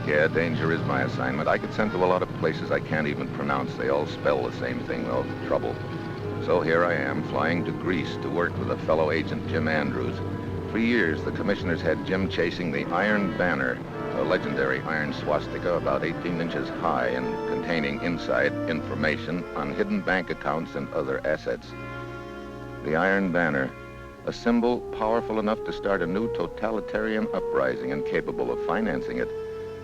Yeah, danger is my assignment. I get sent to a lot of places I can't even pronounce. They all spell the same thing, though, trouble. So here I am, flying to Greece to work with a fellow agent, Jim Andrews. For years, the commissioners had Jim chasing the Iron Banner, a legendary iron swastika about 18 inches high and containing inside information on hidden bank accounts and other assets. The Iron Banner, a symbol powerful enough to start a new totalitarian uprising and capable of financing it.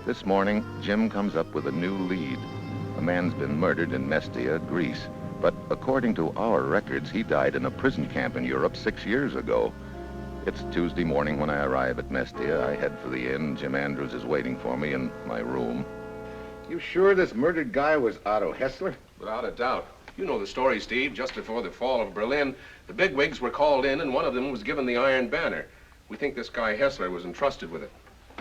This morning, Jim comes up with a new lead. A man's been murdered in Mestia, Greece. But according to our records, he died in a prison camp in Europe 6 years ago. It's Tuesday morning when I arrive at Mestia. I head for the inn. Jim Andrews is waiting for me in my room. You sure this murdered guy was Otto Hessler? Without a doubt. You know the story, Steve. Just before the fall of Berlin, the bigwigs were called in, and one of them was given the Iron Banner. We think this guy Hessler was entrusted with it.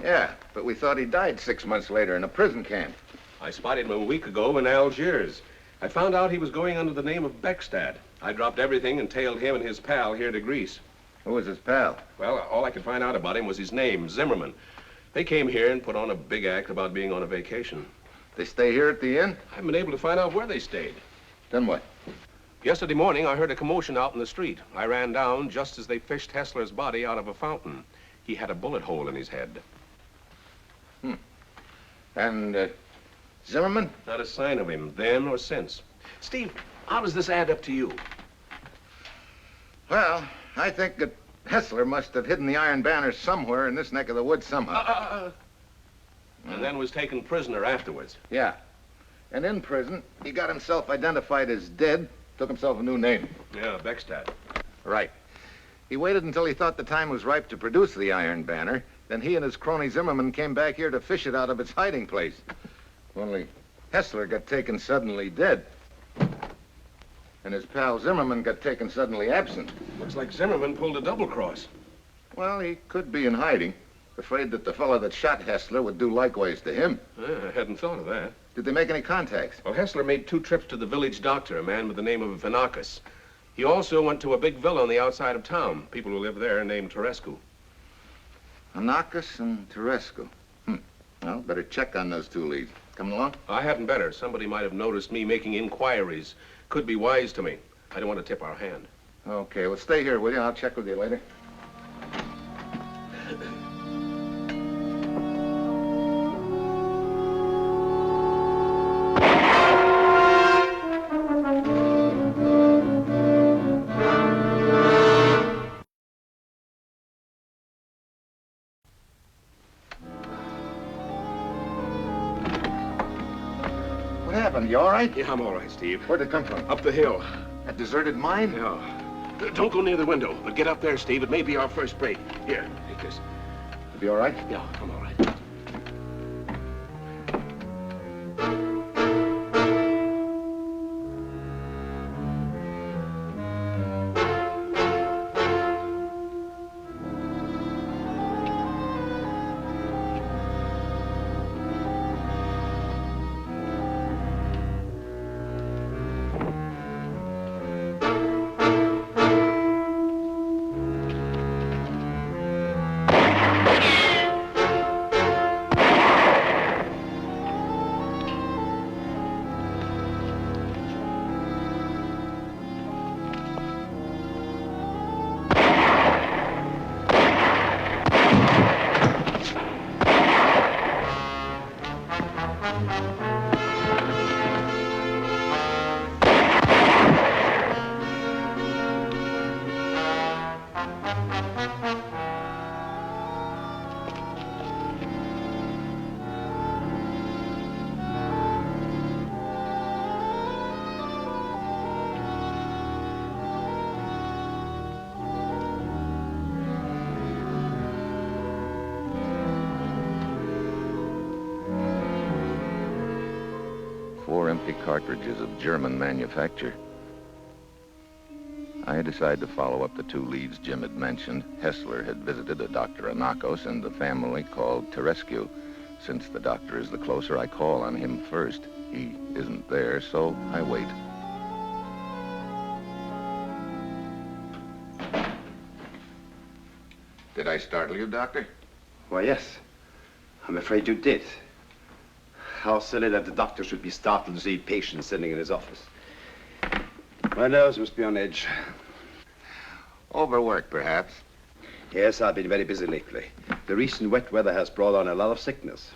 Yeah, but we thought he died 6 months later in a prison camp. I spotted him a week ago in Algiers. I found out he was going under the name of Beckstad. I dropped everything and tailed him and his pal here to Greece. Who was his pal? Well, all I could find out about him was his name, Zimmerman. They came here and put on a big act about being on a vacation. They stay here at the inn? I haven't been able to find out where they stayed. Then what? Yesterday morning, I heard a commotion out in the street. I ran down just as they fished Hessler's body out of a fountain. He had a bullet hole in his head. And, Zimmerman? Not a sign of him then or since. Steve, how does this add up to you? Well, I think that Hessler must have hidden the Iron Banner somewhere in this neck of the woods somehow. And then was taken prisoner afterwards. Yeah. And in prison, he got himself identified as dead, took himself a new name. Yeah, Beckstad. Right. He waited until he thought the time was ripe to produce the Iron Banner. Then he and his crony Zimmerman came back here to fish it out of its hiding place. Only Hessler got taken suddenly dead. And his pal Zimmerman got taken suddenly absent. Looks like Zimmerman pulled a double cross. Well, he could be in hiding, afraid that the fellow that shot Hessler would do likewise to him. I hadn't thought of that. Did they make any contacts? Well, Hessler made 2 trips to the village doctor, a man with the name of Vanakis. He also went to a big villa on the outside of town. People who live there named Terescu. Anakis and Terescu. Well, better check on those 2 leads. Coming along? I hadn't better. Somebody might have noticed me making inquiries. Could be wise to me. I don't want to tip our hand. Okay, well, stay here, will you? I'll check with you later. What happened? You all right? Yeah, I'm all right, Steve. Where'd it come from? Up the hill. That deserted mine? Yeah. Don't go near the window, but get up there, Steve. It may be our first break. Here, take this. You be all right? Yeah, I'm all right. Cartridges of German manufacture. I decided to follow up the 2 leads Jim had mentioned. Hessler had visited a Dr. Anakos and the family called Terescu. Since the doctor is the closer, I call on him first. He isn't there, so I wait. Did I startle you, Doctor? Why, yes. I'm afraid you did. How silly that the doctor should be startled to see patients sitting in his office. My nerves must be on edge. Overwork, perhaps. Yes, I've been very busy lately. The recent wet weather has brought on a lot of sickness.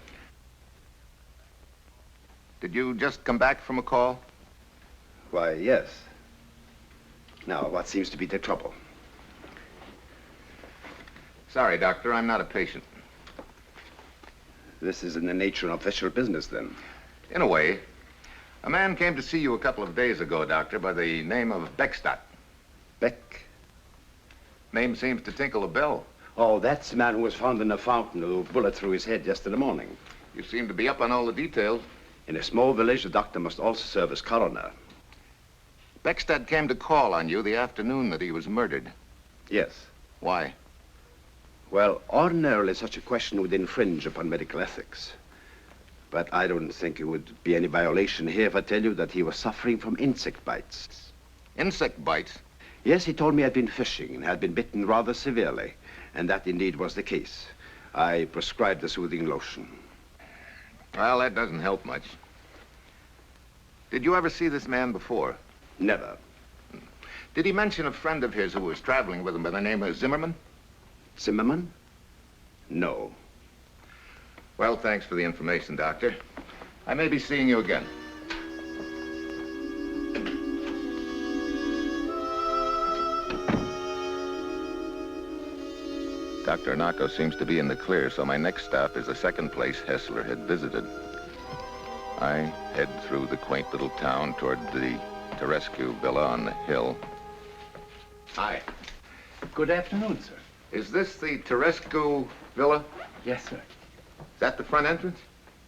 Did you just come back from a call? Why, yes. Now, what seems to be the trouble? Sorry, Doctor, I'm not a patient. This is in the nature of official business, then. In a way. A man came to see you a couple of days ago, Doctor, by the name of Beckstadt. Beck? Name seems to tinkle a bell. Oh, that's the man who was found in a fountain with a bullet through his head yesterday morning. You seem to be up on all the details. In a small village, the doctor must also serve as coroner. Beckstadt came to call on you the afternoon that he was murdered. Yes. Why? Well, ordinarily such a question would infringe upon medical ethics. But I don't think it would be any violation here if I tell you that he was suffering from insect bites. Insect bites? Yes, he told me I'd been fishing and had been bitten rather severely. And that indeed was the case. I prescribed a soothing lotion. Well, that doesn't help much. Did you ever see this man before? Never. Did he mention a friend of his who was traveling with him by the name of Zimmerman? Zimmerman? No. Well, thanks for the information, Doctor. I may be seeing you again. Dr. Nako seems to be in the clear, so my next stop is the second place Hessler had visited. I head through the quaint little town toward the Terescu Villa on the hill. Hi. Good afternoon, sir. Is this the Terescu Villa? Yes, sir. Is that the front entrance?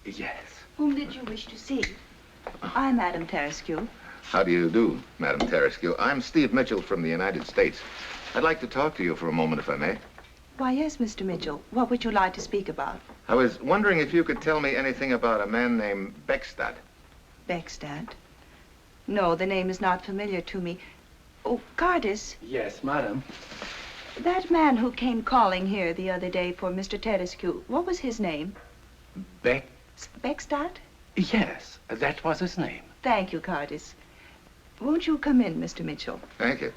Yes. Whom did you wish to see? I'm Madame Terescu. How do you do, Madame Terescu? I'm Steve Mitchell from the United States. I'd like to talk to you for a moment, if I may. Why, yes, Mr. Mitchell. What would you like to speak about? I was wondering if you could tell me anything about a man named Beckstadt. Beckstadt? No, the name is not familiar to me. Oh, Cardis, Yes, madam. that man who came calling here the other day for Mr. Terescu, what was his name? Beck? Beckstadt? Yes, that was his name. Thank you, Cardis. Won't you come in, Mr. Mitchell? Thank you.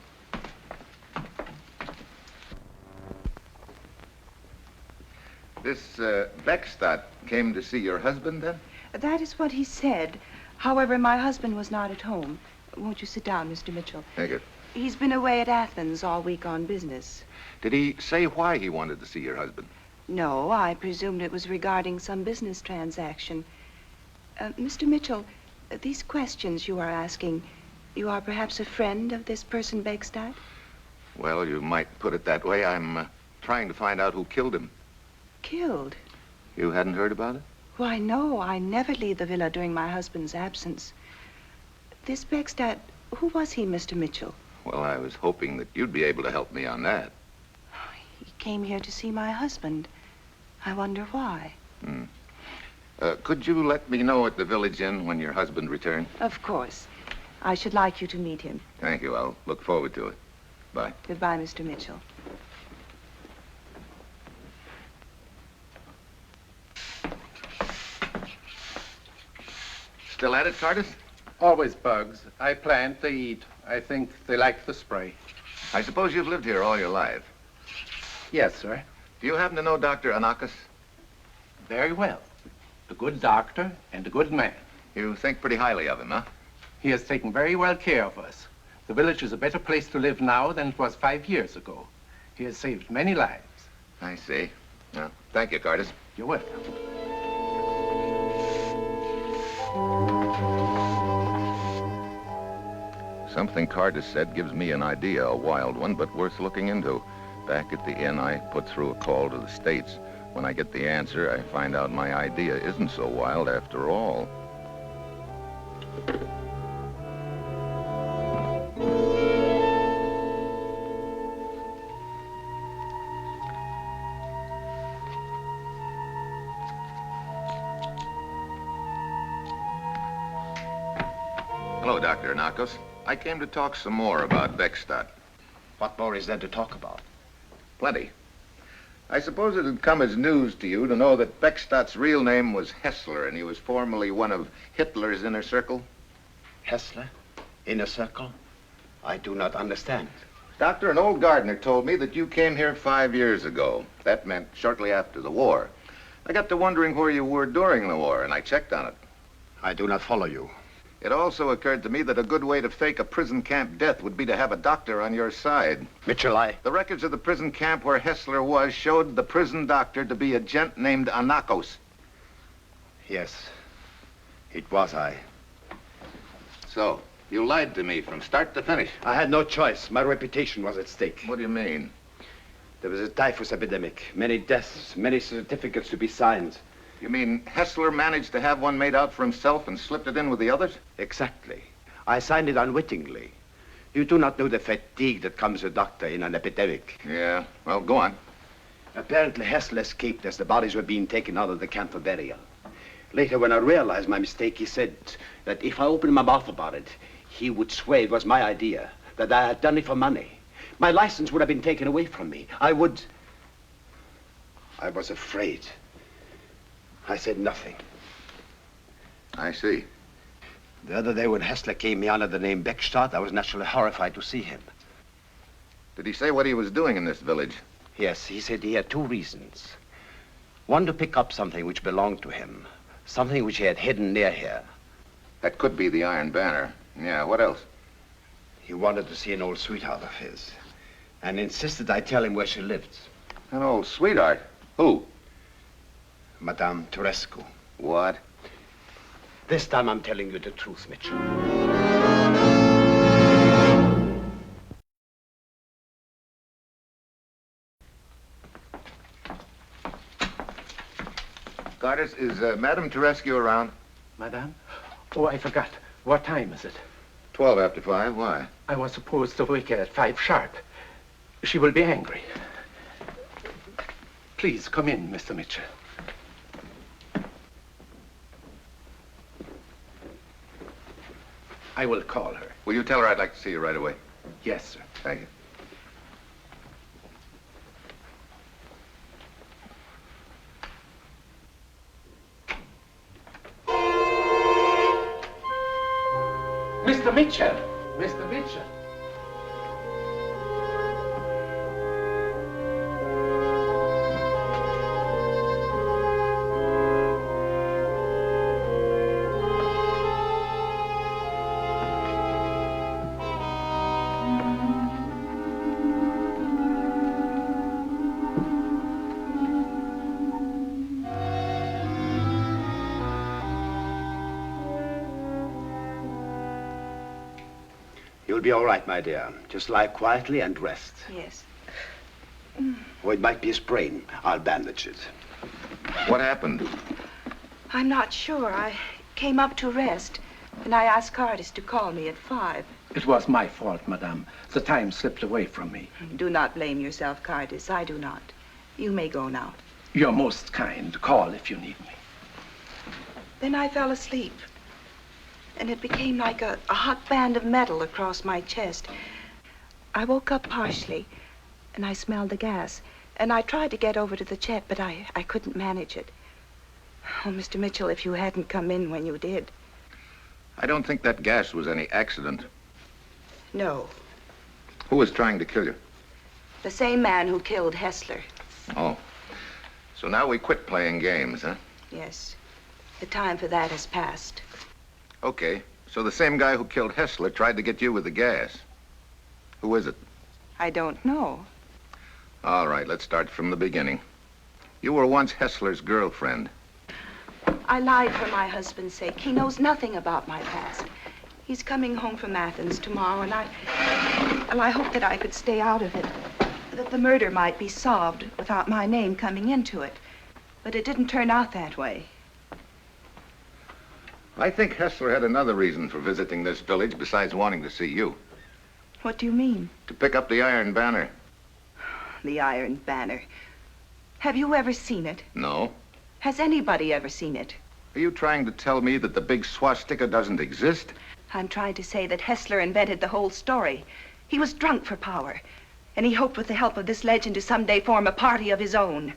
This Beckstadt came to see your husband, then? That is what he said. However, my husband was not at home. Won't you sit down, Mr. Mitchell? Thank you. He's been away at Athens all week on business. Did he say why he wanted to see your husband? No, I presumed it was regarding some business transaction. Mr. Mitchell, these questions you are asking, you are perhaps a friend of this person Beckstadt? Well, you might put it that way. I'm trying to find out who killed him. Killed? You hadn't heard about it? Why, no, I never leave the villa during my husband's absence. This Beckstadt, who was he, Mr. Mitchell? Well, I was hoping that you'd be able to help me on that. He came here to see my husband. I wonder why. Could you let me know at the village inn when your husband returns? Of course. I should like you to meet him. Thank you. I'll look forward to it. Bye. Goodbye, Mr. Mitchell. Still at it, Cardis? Always bugs. I plant, they eat. I think they like the spray. I suppose you've lived here all your life. Yes, sir. Do you happen to know Dr. Anakis? Very well. A good doctor and a good man. You think pretty highly of him, huh? He has taken very well care of us. The village is a better place to live now than it was 5 years ago. He has saved many lives. I see. Well, thank you, Cardis. You're welcome. Something Cardis said gives me an idea, a wild one, but worth looking into. Back at the inn, I put through a call to the States. When I get the answer, I find out my idea isn't so wild after all. Hello, Dr. Anakos. I came to talk some more about Beckstadt. What more is there to talk about? Plenty. I suppose it'll come as news to you to know that Beckstadt's real name was Hessler, and he was formerly one of Hitler's inner circle. Hessler? Inner circle? I do not understand. Doctor, an old gardener told me that you came here 5 years ago. That meant shortly after the war. I got to wondering where you were during the war, and I checked on it. I do not follow you. It also occurred to me that a good way to fake a prison camp death would be to have a doctor on your side. Mitchell, The records of the prison camp where Hessler was showed the prison doctor to be a gent named Anakos. Yes, it was I. So, you lied to me from start to finish. I had no choice. My reputation was at stake. What do you mean? There was a typhus epidemic, many deaths, many certificates to be signed. You mean Hessler managed to have one made out for himself and slipped it in with the others? Exactly. I signed it unwittingly. You do not know the fatigue that comes to a doctor in an epidemic. Yeah, well, go on. Apparently, Hessler escaped as the bodies were being taken out of the camp for burial. Later, when I realized my mistake, he said that if I opened my mouth about it, he would swear it was my idea, that I had done it for money. My license would have been taken away from me. I was afraid. I said nothing. I see. The other day when Hessler came me under the name Beckstadt, I was naturally horrified to see him. Did he say what he was doing in this village? Yes, he said he had two reasons. One, to pick up something which belonged to him, something which he had hidden near here. That could be the Iron Banner. Yeah, what else? He wanted to see an old sweetheart of his, and insisted I tell him where she lived. An old sweetheart? Who? Madame Terescu. What? This time I'm telling you the truth, Mitchell. Goddess, is Madame Terescu around? Madame? Oh, I forgot. What time is it? 12 after 5. Why? I was supposed to wake her at 5 sharp. She will be angry. Please, come in, Mr. Mitchell. I will call her. Will you tell her I'd like to see you right away? Yes, sir. Thank you. Mr. Mitchell! Mr. Mitchell! You'll be all right, my dear. Just lie quietly and rest. Yes. Or it might be a sprain. I'll bandage it. What happened? I'm not sure. I came up to rest, and I asked Cardis to call me at 5. It was my fault, Madame. The time slipped away from me. Do not blame yourself, Cardis. I do not. You may go now. You're most kind. Call if you need me. Then I fell asleep, and it became like a hot band of metal across my chest. I woke up partially, and I smelled the gas, and I tried to get over to the jet, but I couldn't manage it. Oh, Mr. Mitchell, if you hadn't come in when you did. I don't think that gas was any accident. No, Who was trying to kill you? the same man who killed Hessler. Oh. So now we quit playing games, huh? Yes, the time for that has passed. Okay. So the same guy who killed Hessler tried to get you with the gas. Who is it? I don't know. All right, let's start from the beginning. You were once Hessler's girlfriend. I lied for my husband's sake. He knows nothing about my past. He's coming home from Athens tomorrow, and I hope that I could stay out of it. That the murder might be solved without my name coming into it. But it didn't turn out that way. I think Hessler had another reason for visiting this village besides wanting to see you. What do you mean? To pick up the Iron Banner. The Iron Banner. Have you ever seen it? No. Has anybody ever seen it? Are you trying to tell me that the big swastika doesn't exist? I'm trying to say that Hessler invented the whole story. He was drunk for power. And he hoped with the help of this legend to someday form a party of his own.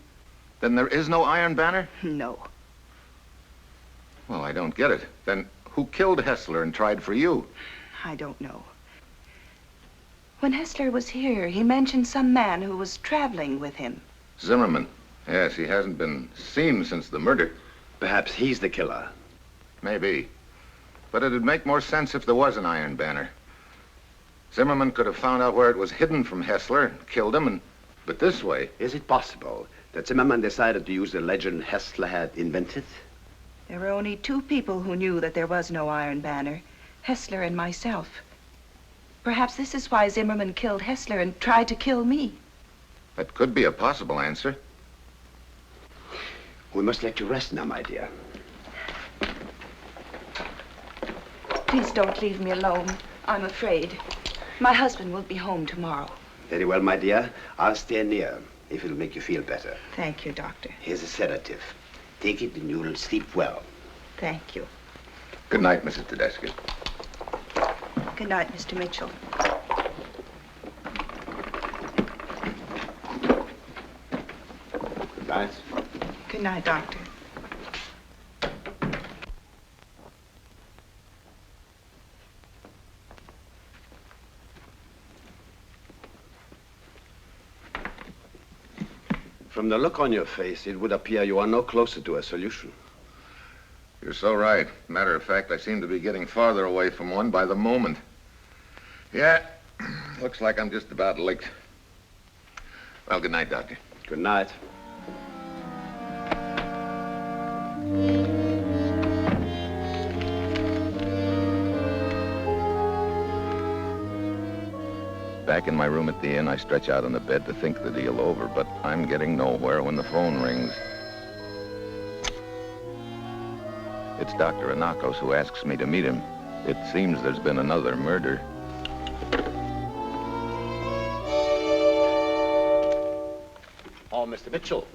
Then there is no Iron Banner? No. Well, I don't get it. Then who killed Hessler and tried for you? I don't know. When Hessler was here, he mentioned some man who was traveling with him. Zimmerman. Yes, he hasn't been seen since the murder. Perhaps he's the killer. Maybe. But it'd make more sense if there was an Iron Banner. Zimmerman could have found out where it was hidden from Hessler, killed him, but this way... Is it possible that Zimmerman decided to use the legend Hessler had invented? There were only two people who knew that there was no Iron Banner, Hessler and myself. Perhaps this is why Zimmerman killed Hessler and tried to kill me. That could be a possible answer. We must let you rest now, my dear. Please don't leave me alone. I'm afraid. My husband will be home tomorrow. Very well, my dear. I'll stay near if it'll make you feel better. Thank you, Doctor. Here's a sedative. Take it and you'll sleep well. Thank you. Good night, Mrs. Tedeschi. Good night, Mr. Mitchell. Good night. Good night, Doctor. From the look on your face, it would appear you are no closer to a solution. You're so right. Matter of fact, I seem to be getting farther away from one by the moment. Yeah, looks like I'm just about licked. Well, good night, Doctor. Good night. Back in my room at the inn, I stretch out on the bed to think the deal over, but I'm getting nowhere when the phone rings. It's Dr. Anakos who asks me to meet him. It seems there's been another murder. Oh, Mr. Mitchell.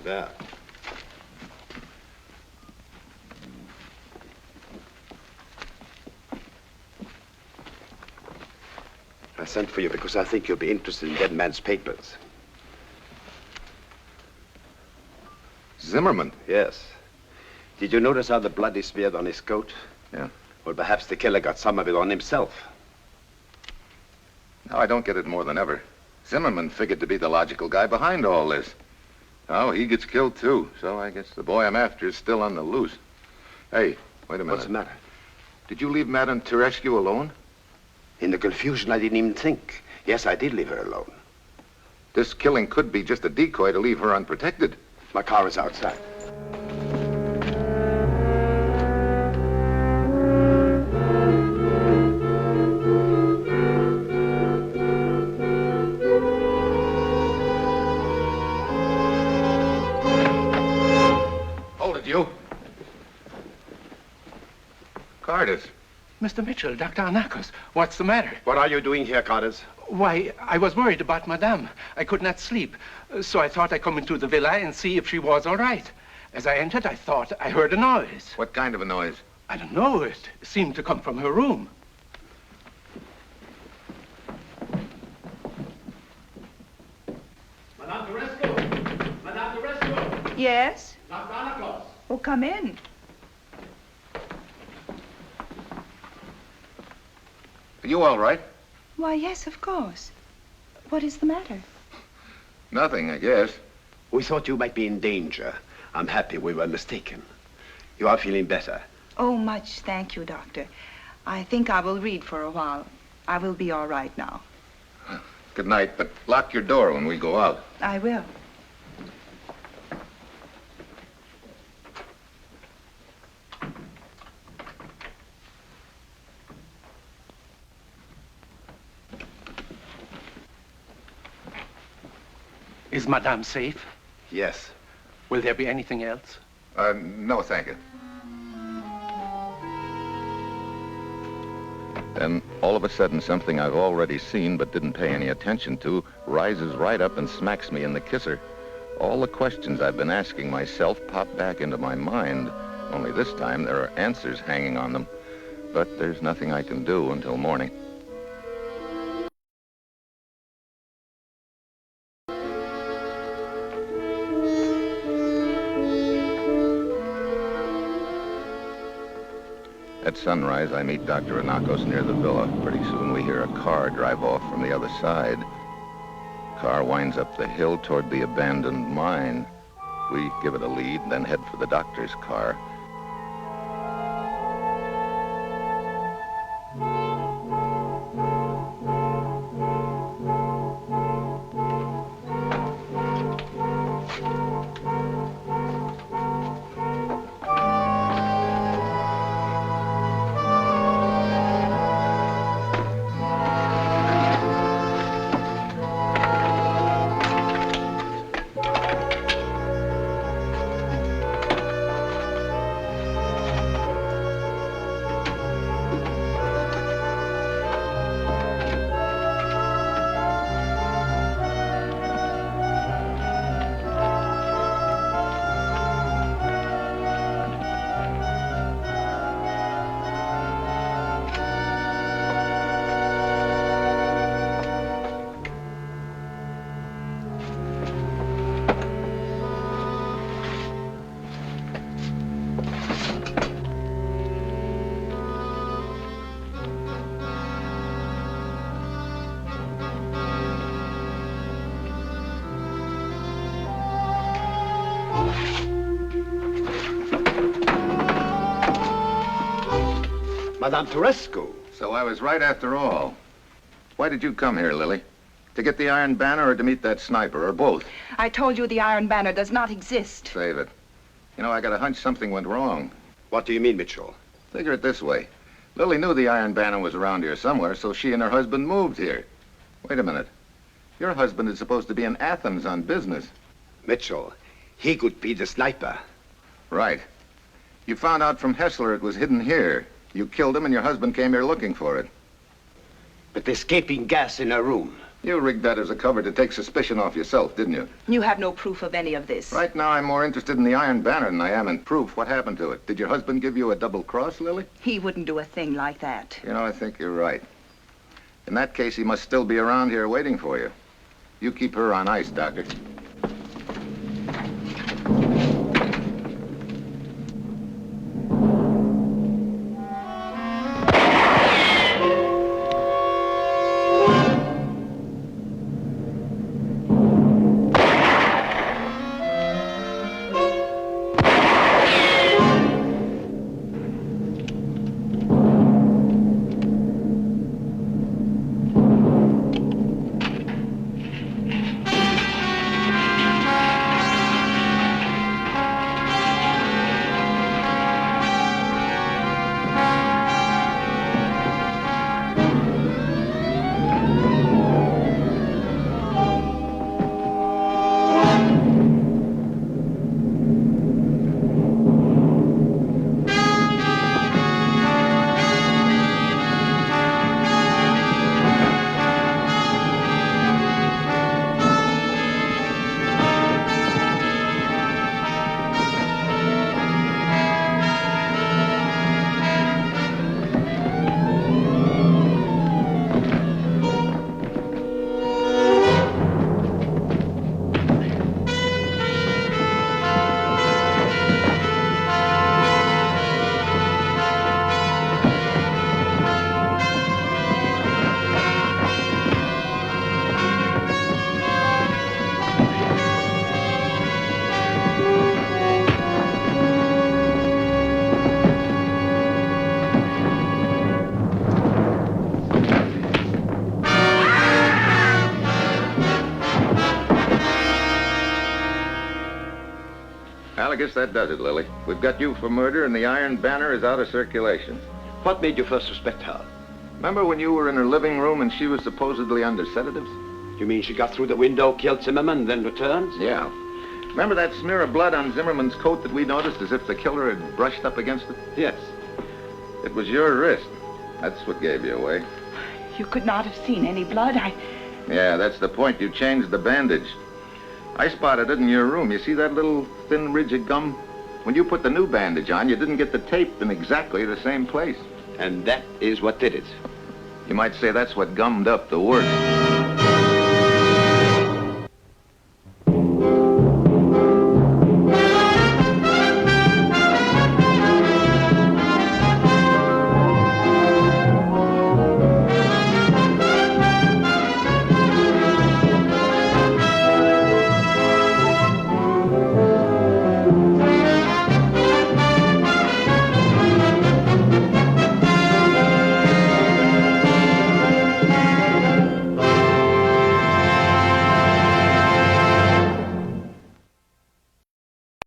There. I sent for you because I think you'll be interested in Dead Man's papers. Zimmerman? Yes. Did you notice how the blood is smeared on his coat? Yeah. Well, perhaps the killer got some of it on himself. Now, I don't get it more than ever. Zimmerman figured to be the logical guy behind all this. Now, he gets killed, too. So I guess the boy I'm after is still on the loose. Hey, wait a minute. What's the matter? Did you leave Madame Terescu alone? In the confusion, I didn't even think. Yes, I did leave her alone. This killing could be just a decoy to leave her unprotected. My car is outside. Hold it, you. Cardis. Mr. Mitchell, Dr. Anakos, what's the matter? What are you doing here, Cardis? Why, I was worried about Madame. I could not sleep. So I thought I'd come into the villa and see if she was all right. As I entered, I thought I heard a noise. What kind of a noise? I don't know. It seemed to come from her room. Madame Terescu! Madame Terescu! Yes? Dr. Anakos! Oh, come in. Are you all right? Why, yes, of course. What is the matter? Nothing, I guess. We thought you might be in danger. I'm happy we were mistaken. You are feeling better. Oh, much thank you, Doctor. I think I will read for a while. I will be all right now. Good night, but lock your door when we go out. I will. Is Madame safe? Yes. Will there be anything else? No, thank you. Then, all of a sudden, something I've already seen but didn't pay any attention to rises right up and smacks me in the kisser. All the questions I've been asking myself pop back into my mind, only this time there are answers hanging on them. But there's nothing I can do until morning. At sunrise, I meet Dr. Anakos near the villa. Pretty soon we hear a car drive off from the other side. Car winds up the hill toward the abandoned mine. We give it a lead, then head for the doctor's car. Madame Terescu. So I was right after all. Why did you come here, Lily? To get the Iron Banner or to meet that sniper, or both? I told you the Iron Banner does not exist. Save it. You know, I got a hunch something went wrong. What do you mean, Mitchell? Figure it this way. Lily knew the Iron Banner was around here somewhere, so she and her husband moved here. Wait a minute. Your husband is supposed to be in Athens on business. Mitchell, he could be the sniper. Right. You found out from Hessler it was hidden here. You killed him and your husband came here looking for it. But the escaping gas in her room. You rigged that as a cover to take suspicion off yourself, didn't you? You have no proof of any of this. Right now, I'm more interested in the Iron Banner than I am in proof. What happened to it? Did your husband give you a double cross, Lily? He wouldn't do a thing like that. You know, I think you're right. In that case, he must still be around here waiting for you. You keep her on ice, Doctor. Well, I guess that does it, Lily. We've got you for murder, and the Iron Banner is out of circulation. What made you first suspect her? Remember when you were in her living room and she was supposedly under sedatives? You mean she got through the window, killed Zimmerman, then returned? Yeah. Remember that smear of blood on Zimmerman's coat that we noticed as if the killer had brushed up against it? Yes. It was your wrist. That's what gave you away. You could not have seen any blood. Yeah, that's the point. You changed the bandage. I spotted it in your room. You see that little thin ridge of gum? When you put the new bandage on, you didn't get the tape in exactly the same place. And that is what did it. You might say that's what gummed up the worst.